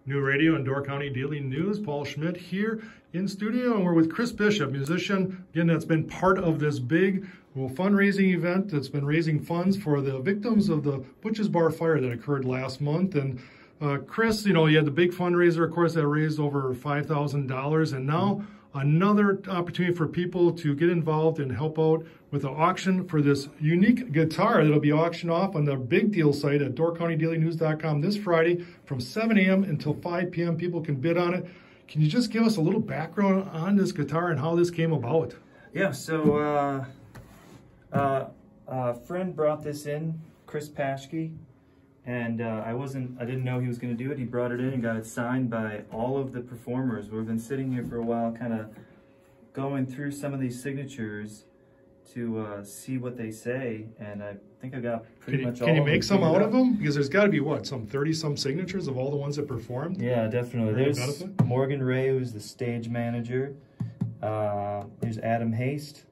New Radio and Door County Daily News. Paul Schmidt here in studio, and we're with Chris Bishop, musician, again, that's been part of this big fundraising event that's been raising funds for the victims of the Butchs Bar fire that occurred last month. And Chris, you had the big fundraiser, of course, that raised over $5,000, and now another opportunity for people to get involved and help out with the auction for this unique guitar that'll be auctioned off on the Big Deal site at doorcountydailynews.com this Friday from 7 a.m. until 5 p.m. People can bid on it. Can you just give us a little background on this guitar and how this came about? Yeah, so a friend brought this in, Chris Paschke, and I didn't know he was going to do it. He brought it in and got it signed by all of the performers. We've been sitting here for a while kind of going through some of these signatures to see what they say, and I think I got pretty much all of them. Can you make some out of them? Because there's got to be, what, some 30-some signatures of all the ones that performed? Yeah, definitely. There's Morgan Ray, who's the stage manager. There's Adam Haste,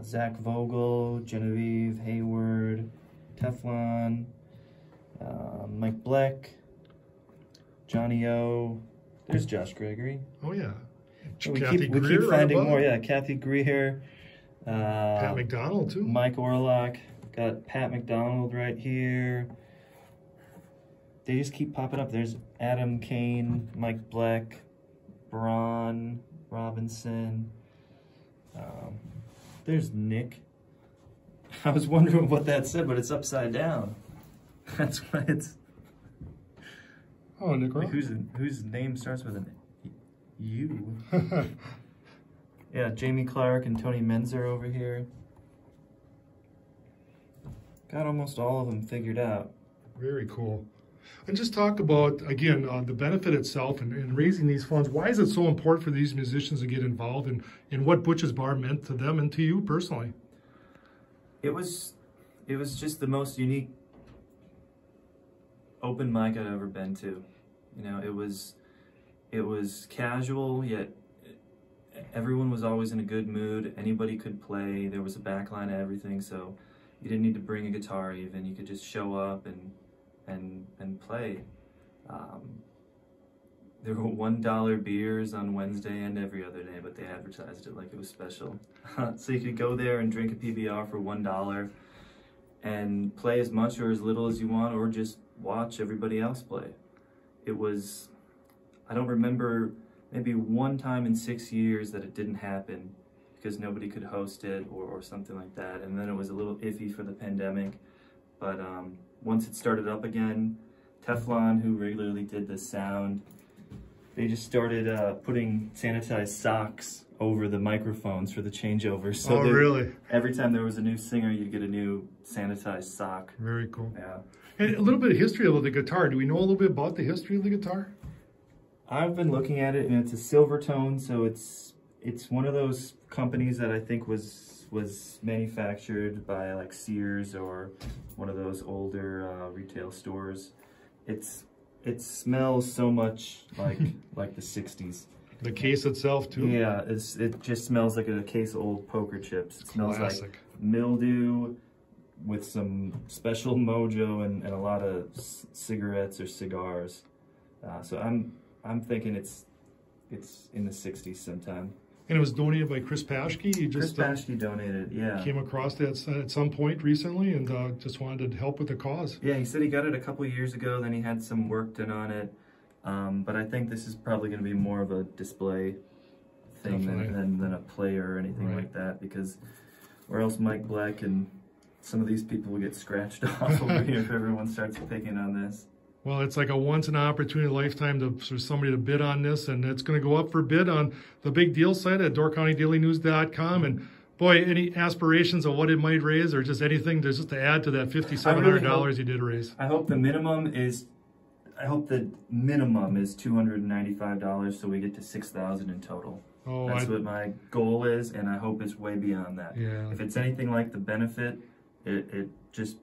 Zach Vogel, Genevieve Hayward, Teflon, Mike Bleck, Johnny O. There's Josh Gregory. Oh, yeah. We keep finding more. Yeah, Kathy Greer. Pat McDonald, too. Mike Orlock. Got Pat McDonald right here. They just keep popping up. There's Adam Kane, Mike Bleck, Braun Robinson. There's Nick. I was wondering what that said, but it's upside down. That's why it's... Oh, Nick Rock. Whose name starts with an U? Yeah, Jamie Clark and Tony Menzer over here. Got almost all of them figured out. Very cool. And just talk about, again, the benefit itself and raising these funds. Why is it so important for these musicians to get involved in what Butchs Bar meant to them and to you personally? It was just the most unique open mic I'd ever been to. It was casual, yet everyone was always in a good mood. Anybody could play. There was a backline of everything, so you didn't need to bring a guitar even. You could just show up and play. There were $1 beers on Wednesday and every other day, but they advertised it like it was special. So you could go there and drink a PBR for $1 and play as much or as little as you want, or just watch everybody else play. It was, I don't remember, maybe one time in 6 years that it didn't happen because nobody could host it or something like that. And then it was a little iffy for the pandemic. But once it started up again, Teflon, who regularly did the sound, they just started putting sanitized socks over the microphones for the changeover. So really? Every time there was a new singer, you'd get a new sanitized sock. Very cool. Yeah. And a little bit of history of the guitar. Do we know a little bit about the history of the guitar? I've been looking at it, and it's a silver tone, so it's one of those companies that I think was manufactured by like Sears or one of those older retail stores. It smells so much like like the 60s. The case itself too? Yeah, it just smells like a case of old poker chips. It smells like mildew with some special mojo and a lot of cigarettes or cigars. So I'm thinking it's in the 60s sometime. And it was donated by Chris Paschke? Chris Paschke donated, yeah. Came across that at some point recently and just wanted to help with the cause. Yeah, he said he got it a couple of years ago, then he had some work done on it. But I think this is probably going to be more of a display thing than a player or anything like that, because or else Mike Bleck and some of these people will get scratched off over here if everyone starts picking on this. Well, it's like a once-in-a-opportunity lifetime for somebody to bid on this, and it's going to go up for bid on the Big Deal site at doorcountydailynews.com. And boy, any aspirations of what it might raise, or just anything just to add to that $5,700 you did raise? I hope the minimum is $295, so we get to $6,000 in total. Oh, that's what my goal is, and I hope it's way beyond that. Yeah. If it's anything like the benefit, it just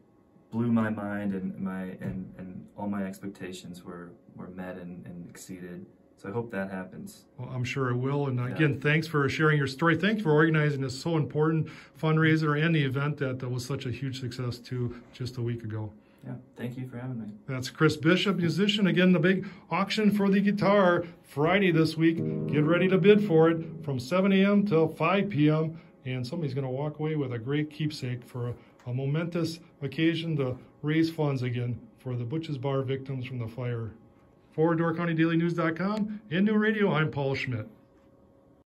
blew my mind, and all my expectations were met and exceeded. So I hope that happens. Well, I'm sure it will. And again, thanks for sharing your story. Thanks for organizing this so important fundraiser and the event that was such a huge success too just a week ago. Yeah, thank you for having me. That's Chris Bishop, musician. Again, the big auction for the guitar Friday this week. Get ready to bid for it from 7 a.m. till 5 p.m. And somebody's going to walk away with a great keepsake for a momentous occasion to raise funds again for the Butchs Bar victims from the fire. For DoorCountyDailyNews.com and New Radio, I'm Paul Schmidt.